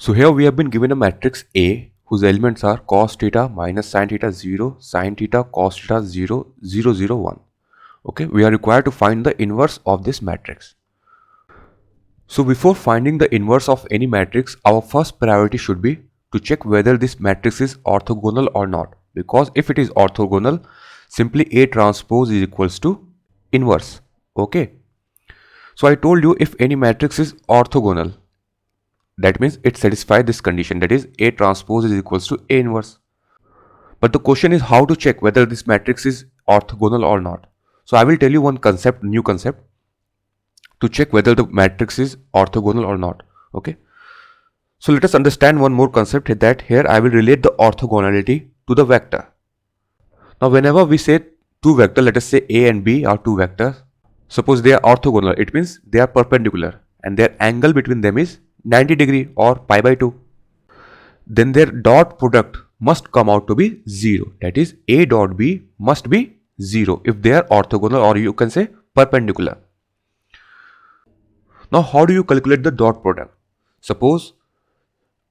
So here we have been given a matrix A whose elements are cos theta minus sin theta 0, sin theta cos theta 0, 0, 0, 1. Okay, we are required to find the inverse of this matrix. So before finding the inverse of any matrix, our first priority should be to check whether this matrix is orthogonal or not. Because if it is orthogonal, simply A transpose is equals to inverse. Okay. So I told you if any matrix is orthogonal, that means it satisfies this condition, that is A transpose is equals to A inverse. But the question is how to check whether this matrix is orthogonal or not. So I will tell you one concept, new concept, to check whether the matrix is orthogonal or not. Okay. So let us understand one more concept, that here I will relate the orthogonality to the vector. Now whenever we say two vectors, let us say A and B are two vectors. Suppose they are orthogonal, it means they are perpendicular and their angle between them is 90 degree or pi by 2. Then their dot product must come out to be 0. That is A dot B must be 0 if they are orthogonal, or you can say perpendicular. Now how do you calculate the dot product? Suppose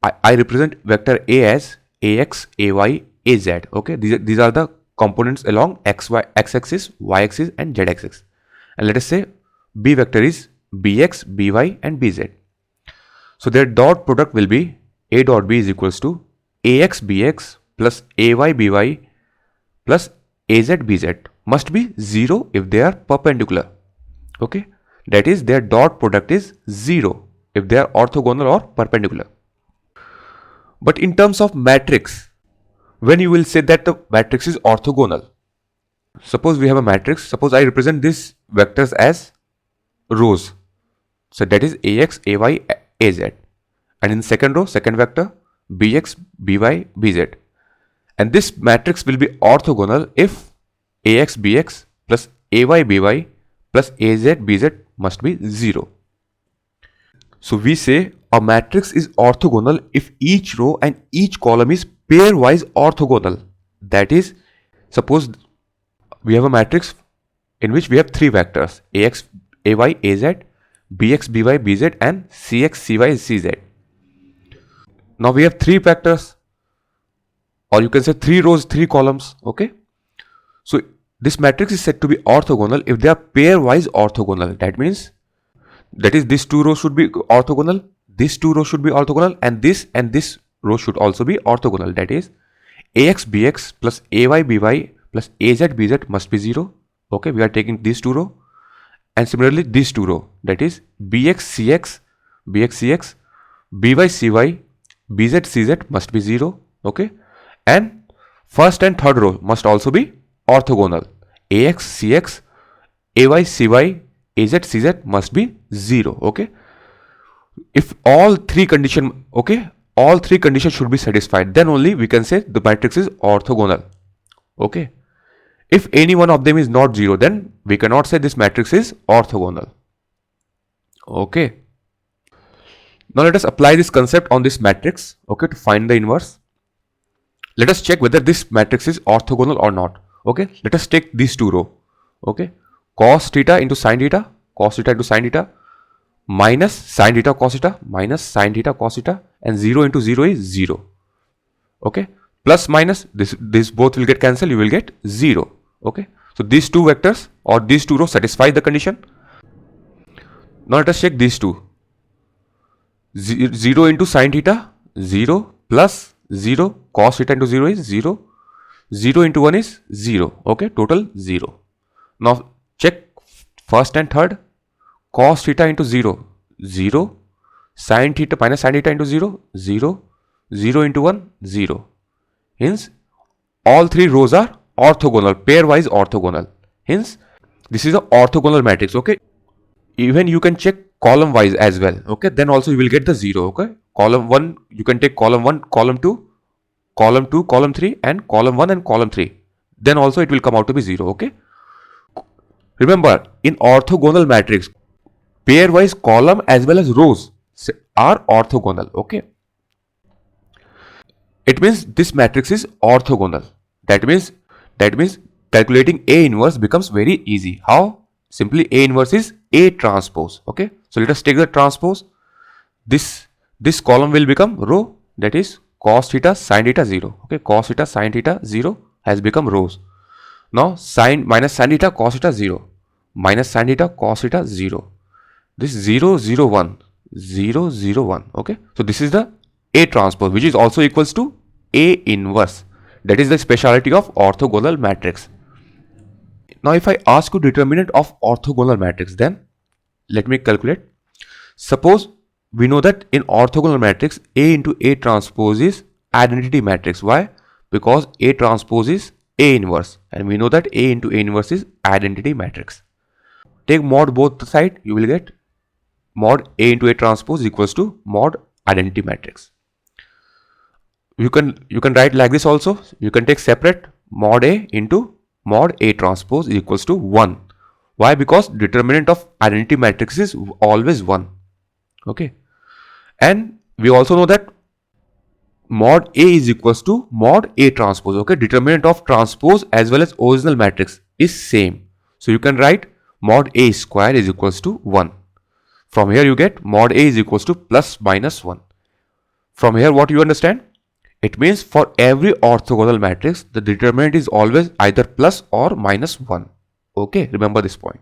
I represent vector A as AX, AY, AZ. Okay, these are the components along x-axis, y-axis and z-axis. And let us say B vector is BX, BY and BZ. So their dot product will be A dot B is equals to AX BX plus AY BY plus AZ BZ must be 0 if they are perpendicular. Okay, that is their dot product is 0 if they are orthogonal or perpendicular. But in terms of matrix, when you will say that the matrix is orthogonal, suppose we have a matrix, suppose I represent these vectors as rows. So that is AX, AY, AZ. And in second row, second vector, BX, BY, BZ. And this matrix will be orthogonal if AX, BX plus AY, BY plus AZ, BZ must be 0. So we say a matrix is orthogonal if each row and each column is pairwise orthogonal. That is, suppose we have a matrix in which we have three vectors AX, AY, AZ, BX, BY, BZ and CX, CY, CZ. Now we have three vectors, or you can say three rows, three columns. Okay. So this matrix is said to be orthogonal if they are pairwise orthogonal. That means these two rows should be orthogonal, these two rows should be orthogonal, and this row should also be orthogonal. That is AX BX plus AY BY plus AZ BZ must be 0. Okay, we are taking these two row, and similarly these two row, that is BX CX, BX CX, BY CY, BZ CZ must be 0. Okay, and first and third row must also be orthogonal. AX CX, AY CY, AZ CZ must be 0. Okay, if all three conditions should be satisfied, then only we can say the matrix is orthogonal. Okay, if any one of them is not 0, then we cannot say this matrix is orthogonal. Okay, now let us apply this concept on this matrix. Okay, to find the inverse, let us check whether this matrix is orthogonal or not. Okay, let us take these two row. Okay, cos theta into sin theta, cos theta into sin theta, minus sin theta cos theta, minus sin theta cos theta, and 0 into 0 is 0. Okay, plus minus, this both will get cancelled, you will get 0. Okay, so these two vectors or these two rows satisfy the condition. Now let us check these two. 0 into sin theta, 0, plus 0, cos theta into 0 is 0, 0 into 1 is 0. Okay, total 0. Now check first and third. Cos theta into 0, 0, sin theta minus sin theta into 0, 0, 0 into 1, 0. Hence, all three rows are orthogonal, pairwise orthogonal. Hence, this is an orthogonal matrix. Okay, even you can check column wise as well. Okay, then also you will get the 0. Okay, column 1, you can take column 1, column 2, column 2, column 3, and column 1 and column 3. Then also it will come out to be 0. Okay, remember in orthogonal matrix, pairwise column as well as rows are orthogonal. Okay, it means this matrix is orthogonal. That means calculating A inverse becomes very easy. How? Simply A inverse is A transpose. Okay, so let us take the transpose. This this column will become row, that is cos theta sin theta 0. Okay, cos theta sin theta 0 has become rows. Now sin minus sin theta cos theta 0 minus sin theta cos theta 0. This 0 0 1 0 0 1. Okay, so this is the A transpose, which is also equals to A inverse. That is the speciality of orthogonal matrix. Now if I ask you determinant of orthogonal matrix, then let me calculate. Suppose we know that in orthogonal matrix A into A transpose is identity matrix. Why? Because A transpose is A inverse, and we know that A into A inverse is identity matrix. Take mod both side, you will get mod A into A transpose equals to mod identity matrix. You can write like this also. You can take separate mod A into mod A transpose equals to 1. Why? Because determinant of identity matrix is always 1. Okay, and we also know that mod A is equals to mod A transpose. Okay, determinant of transpose as well as original matrix is same. So you can write mod A square is equals to 1. From here you get mod A is equals to plus minus 1. From here what you understand? It means for every orthogonal matrix, the determinant is always either plus or minus 1. Okay, remember this point.